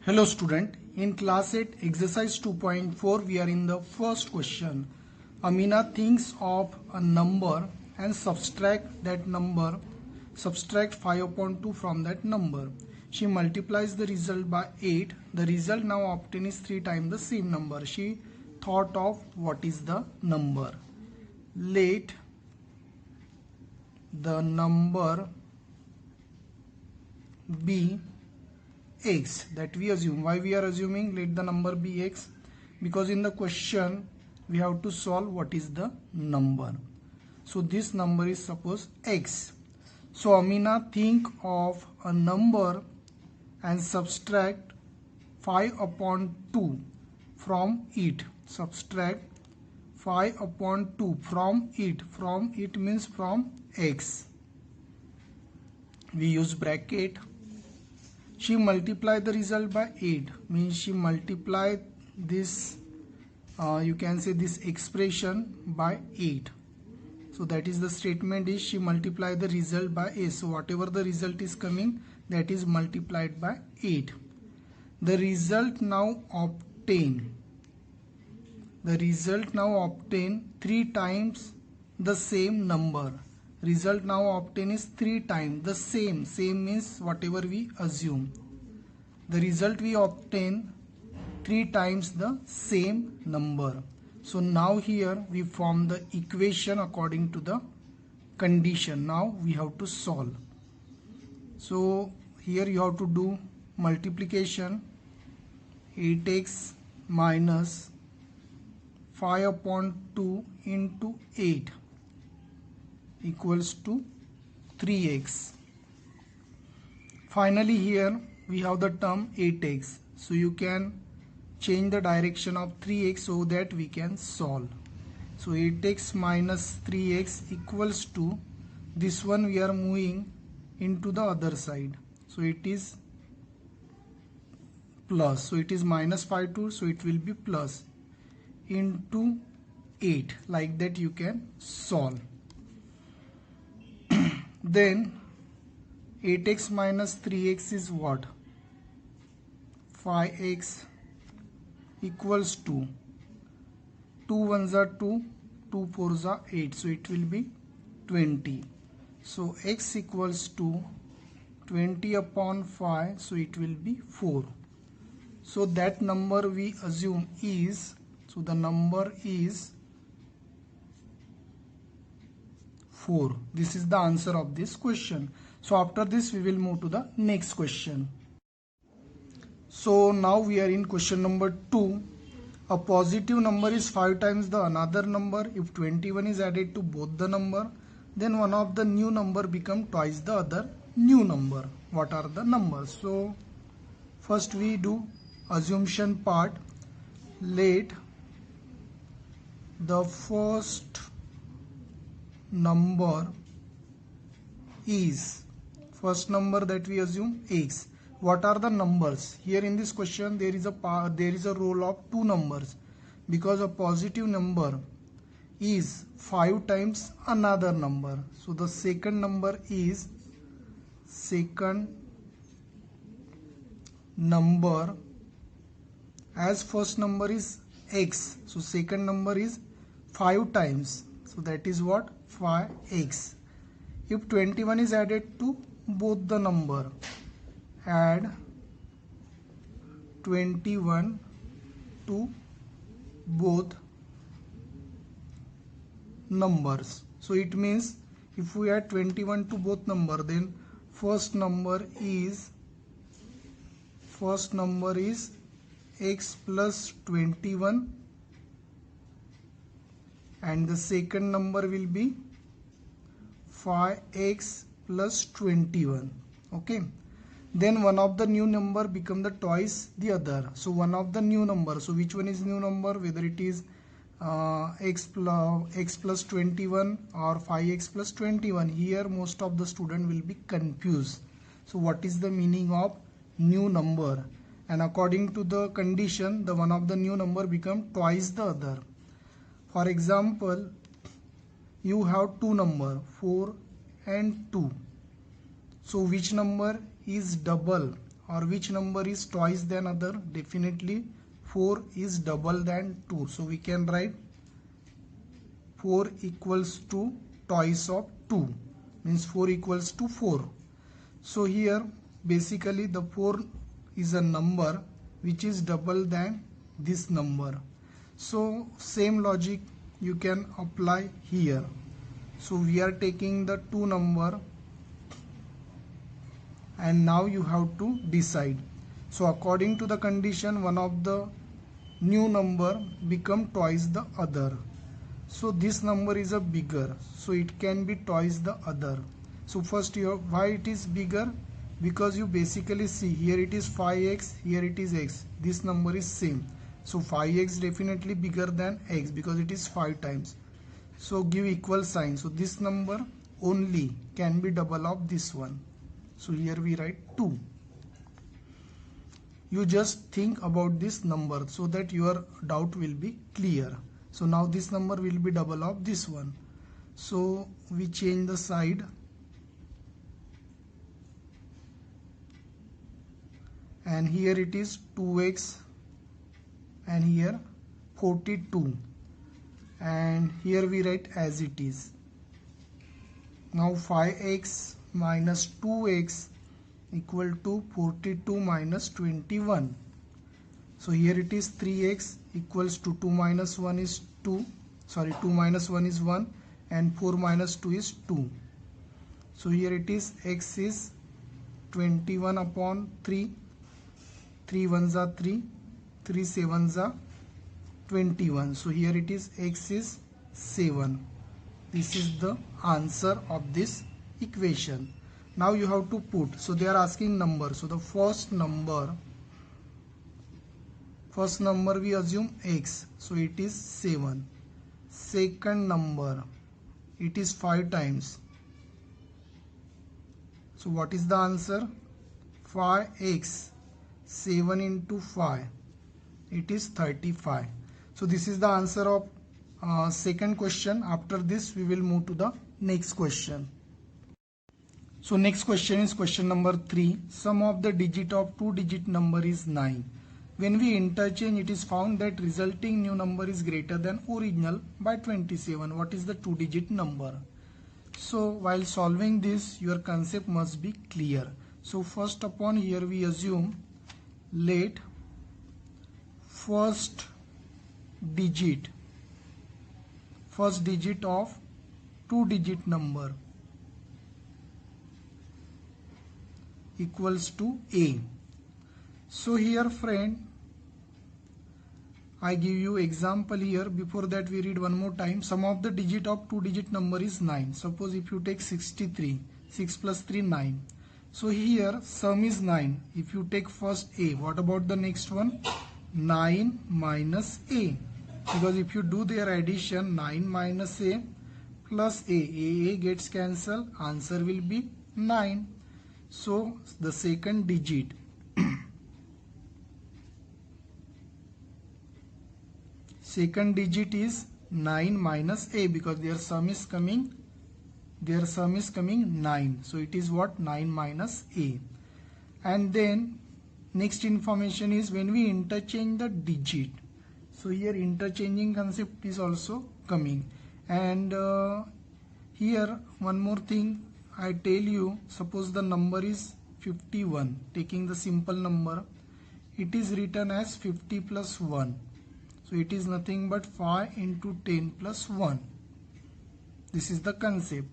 Hello student, in class 8 exercise 2.4 we are in the first question. Amina thinks of a number and subtract 5 upon 2 from that number. She multiplies the result by 8. The result now obtained is 3 times the same number. She thought of what is the number. Let the number be x, that we assume. Why we are assuming let the number be x? Because in the question we have to solve what is the number. So this number is suppose x. So Amina think of a number and subtract 5 upon 2 from it. Subtract 5 upon 2 from it. From it means from x. We use bracket. She multiplied the result by 8, means she multiplied this, you can say this expression by 8. So that is the statement is she multiplied the result by 8. So whatever the result is coming, that is multiplied by 8. The result now obtain 3 times the same number. Result now obtained is 3 times the same means whatever we assume. The result we obtain 3 times the same number. So now here we form the equation according to the condition. Now we have to solve. So here you have to do multiplication. 8x minus 5 upon 2 into 8 equals to 3x. Finally here we have the term 8x. So you can change the direction of 3x so that we can solve. So 8x minus 3x equals to, this one we are moving into the other side. So it is plus. So it is minus 5 2, so it will be plus into 8. Like that you can solve. Then 8x minus 3x is what? 5x equals to 2 1s are 2, 2 4s are 8. So it will be 20. So x equals to 20 upon 5. So it will be 4. So that number we assume is, so the number is 4. This is the answer of this question. So after this we will move to the next question. So now we are in question number 2. A positive number is 5 times the another number. If 21 is added to both the number, then one of the new number become twice the other new number. What are the numbers? So first we do assumption part. Let the first number is, first number that we assume x. What are the numbers? Here in this question there is a role of two numbers, because a positive number is 5 times another number. So the second number is second number, as first number is x, so second number is 5 times, so that is what? 5x. If 21 is added to both the number, add 21 to both numbers. So it means if we add 21 to both number, then first number is x plus 21 and the second number will be 5x plus 21. Okay, then one of the new number become the twice the other. So one of the new number, so which one is new number? Whether it is x plus 21 or 5x plus 21. Here most of the student will be confused. So what is the meaning of new number? And according to the condition, the one of the new number become twice the other. For example, you have two number 4 and 2. So which number is double or which number is twice than other? Definitely 4 is double than 2. So we can write 4 equals to twice of 2, means 4 equals to 4. So here basically the 4 is a number which is double than this number. So same logic you can apply here. So we are taking the 2 number and now you have to decide. So according to the condition, one of the new number become twice the other. So this number is a bigger, so it can be twice the other. So first why it is bigger? Because you basically see here it is 5x, here it is x. This number is same. So 5x definitely bigger than x because it is 5 times. So give equal sign. So this number only can be double of this one. So here we write 2. You just think about this number so that your doubt will be clear. So now this number will be double of this one. So we change the side. And here it is 2x and here 42. And here we write as it is. Now 5x minus 2x equal to 42 minus 21. So here it is 3x equals to 2 minus 1 is 2. Sorry, 2 minus 1 is 1 and 4 minus 2 is 2. So here it is x is 21 upon 3. 3 ones are 3. 3 sevens are 21. So here it is x is 7. This is the answer of this equation. Now you have to put. So they are asking number. So the first number we assume x. So it is 7. Second number, it is 5 times. So what is the answer? 5x. 7 into 5. It is 35. So this is the answer of second question. After this we will move to the next question. So next question is question number 3. Sum of the digit of 2-digit number is 9. When we interchange, it is found that resulting new number is greater than original by 27. What is the 2-digit number? So while solving this, your concept must be clear. So first upon here we assume let first digit of 2-digit number equals to a. So here friend, I give you example here. Before that we read one more time. Sum of the digit of 2-digit number is 9. Suppose if you take 63, 6 plus 3, 9. So here sum is 9. If you take first a, what about the next one? 9 minus a. Because if you do their addition, 9 minus a plus a gets cancelled. Answer will be 9. So the second digit is 9 minus a because their sum is coming 9. So it is what? 9 minus a. And then next information is when we interchange the digit. So here interchanging concept is also coming. And here one more thing I tell you. Suppose the number is 51. Taking the simple number, it is written as 50 plus 1. So it is nothing but 5 into 10 plus 1. This is the concept.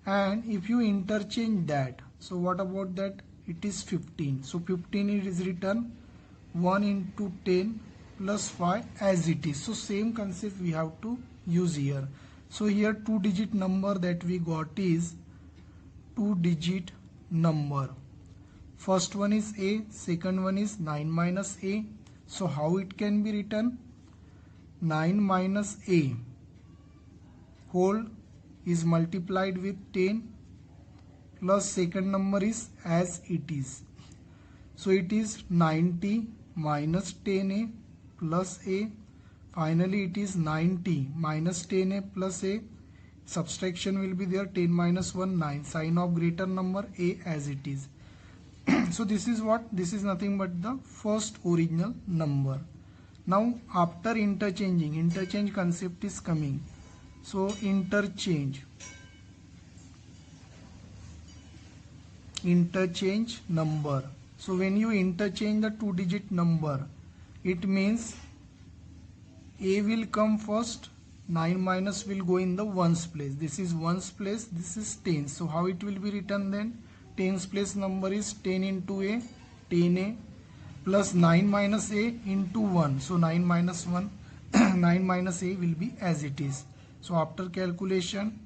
And if you interchange that, so what about that? It is 15. So 15 is written 1 into 10 plus 5 as it is. So same concept we have to use here. So here 2-digit number that we got is 2-digit number. First one is a, second one is 9 minus a. So how it can be written? 9 minus a whole is multiplied with 10 plus second number is as it is. So it is 90 minus 10a plus a. Finally it is 90 minus 10a plus a. Subtraction will be there. 10 minus 1, 9. Sign of greater number a as it is. So this is what? This is nothing but the first original number. Now after interchanging, interchange concept is coming. So interchange number. So when you interchange the two-digit number, it means A will come first, 9 minus will go in the ones place. This is ones place, this is tens. So how it will be written then? Tens place number is 10 into A, 10A, plus 9 minus A into 1. So 9 minus 1, 9 minus A will be as it is. So after calculation,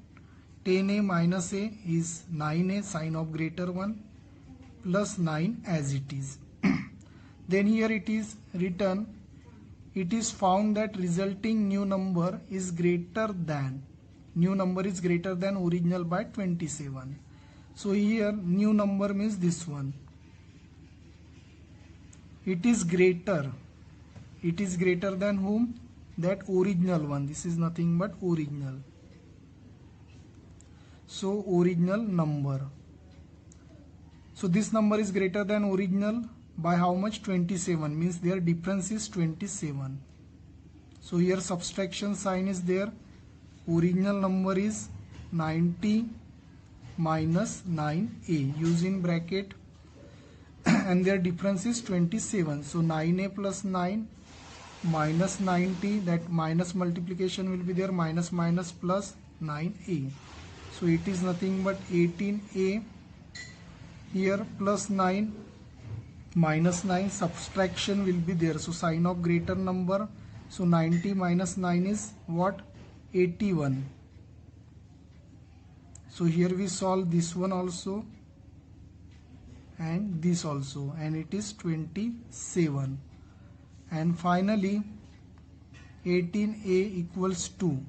10A minus A is 9A, sign of greater 1, plus 9 as it is. Then here it is written, it is found that resulting new number is greater than original by 27. So here new number means this one. It is greater than whom? That original one. This is nothing but original. So original number. So this number is greater than original by how much? 27, means their difference is 27. So here subtraction sign is there. Original number is 90 minus 9A, use in bracket, and their difference is 27. So 9A plus 9 minus 90, that minus multiplication will be there, minus minus plus 9A. So it is nothing but 18A here plus 9 minus 9, subtraction will be there. So sign of greater number. So 90 minus 9 is what? 81. So here we solve this one also and this also, and it is 27. And finally 18A equals to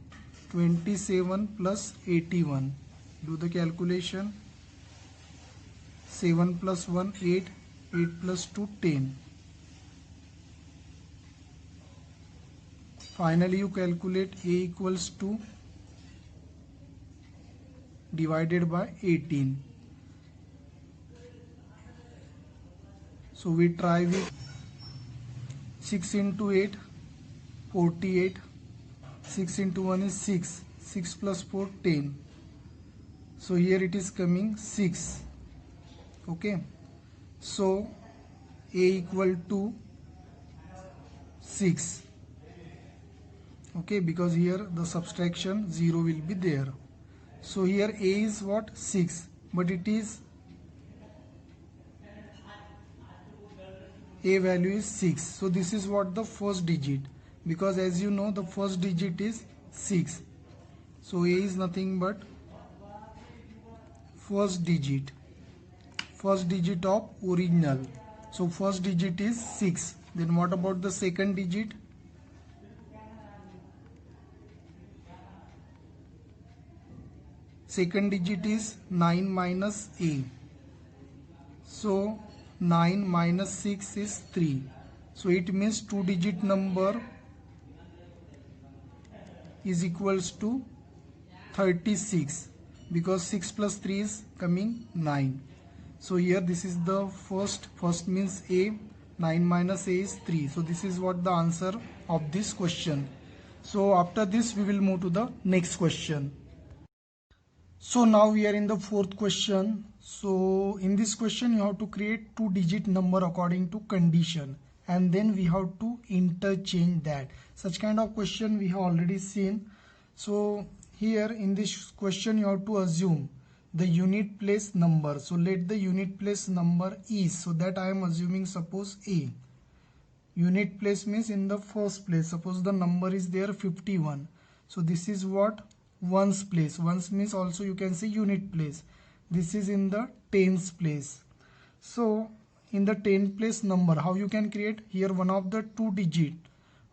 27 plus 81. Do the calculation. 7 plus 1, 8. 8 plus 2, 10. Finally you calculate A equals to divided by 18. So we try with 6 into 8, 48. 6 into 1 is 6. 6 plus 4, 10. So here it is coming 6. Okay. So A equal to 6. Okay, because here the subtraction 0 will be there. So here A is what? 6, but it is A value is 6. So this is what? The first digit, because as you know the first digit is 6. So A is nothing but first digit of original. So first digit is 6. Then what about the second digit? Second digit is 9 minus A. So 9 minus 6 is 3. So it means two digit number is equals to 36, because 6 plus 3 is coming 9. So here this is the first means A, 9 minus A is 3. So this is what the answer of this question. So after this we will move to the next question. So now we are in the fourth question. So in this question you have to create two digit number according to condition, and then we have to interchange that. Such kind of question we have already seen. So here in this question you have to assume the unit place number. So let the unit place number is, so that I am assuming suppose A. Unit place means in the first place. Suppose the number is there 51. So this is what? Ones place. Ones means also you can say unit place. This is in the tens place. So in the 10 place number, how you can create? Here one of the two digit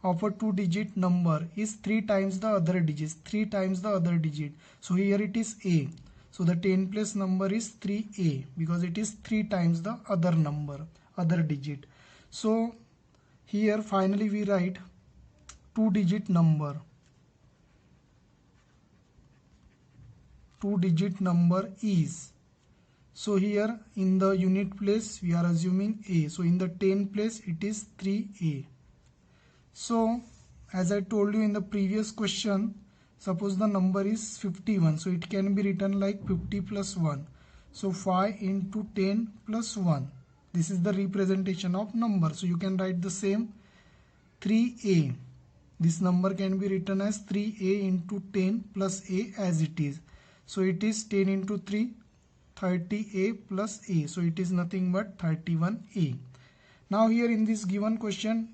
of a two digit number is 3 times the other digits. 3 times the other digit. So here it is A. So the 10 place number is 3A, because it is 3 times the other number, other digit. So here finally we write two digit number. Two digit number is. So here in the unit place we are assuming A. So in the 10 place it is 3A. So as I told you in the previous question, suppose the number is 51. So it can be written like 50 plus 1. So 5 into 10 plus 1. This is the representation of number. So you can write the same 3A. This number can be written as 3A into 10 plus A as it is. So it is 10 into 3, 30A plus A. So it is nothing but 31A. Now here in this given question,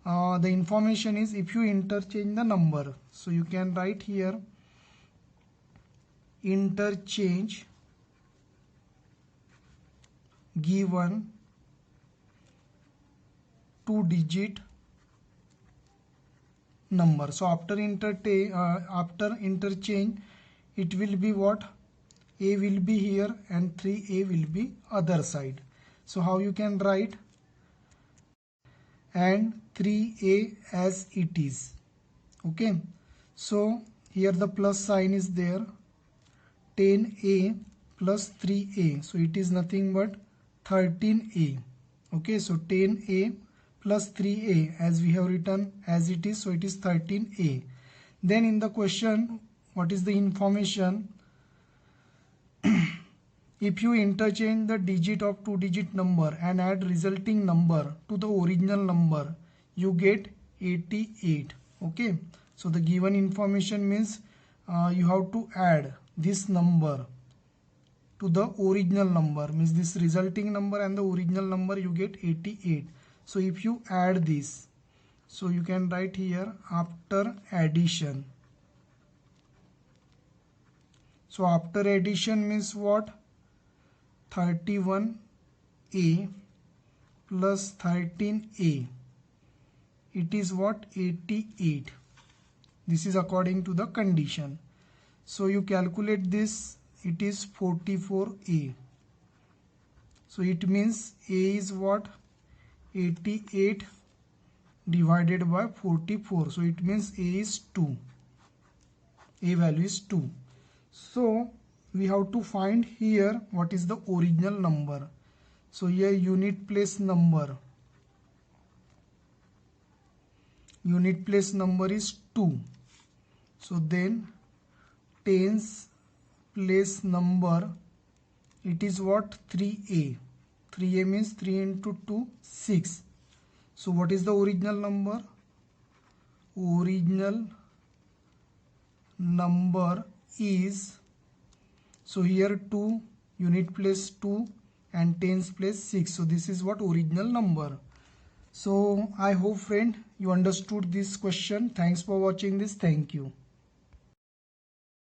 the information is if you interchange the number. So you can write here interchange given 2-digit number. So after interchange it will be what? A will be here and 3A will be other side. So how you can write? And 3A as it is. Okay. So here the plus sign is there. 10A plus 3A. So it is nothing but 13A. Okay. So 10A plus 3A as we have written as it is. So it is 13A. Then in the question, what is the information? If you interchange the digit of 2-digit number and add resulting number to the original number, you get 88. Okay. So the given information means you have to add this number to the original number, means this resulting number and the original number, you get 88. So if you add this, so you can write here after addition. So after addition means what? 31A plus 13A. It is what? 88. This is according to the condition. So you calculate this, it is 44A. So it means A is what? 88 divided by 44. So it means A is 2. A value is 2. So we have to find here what is the original number. So here unit place number. Unit place number is 2. So then tens place number, it is what? 3A. 3A means 3 into 2, 6. So what is the original number? Original number is, so here 2, unit place 2 and tens place 6. So this is what? Original number. So I hope friend you understood this question. Thanks for watching this. Thank you.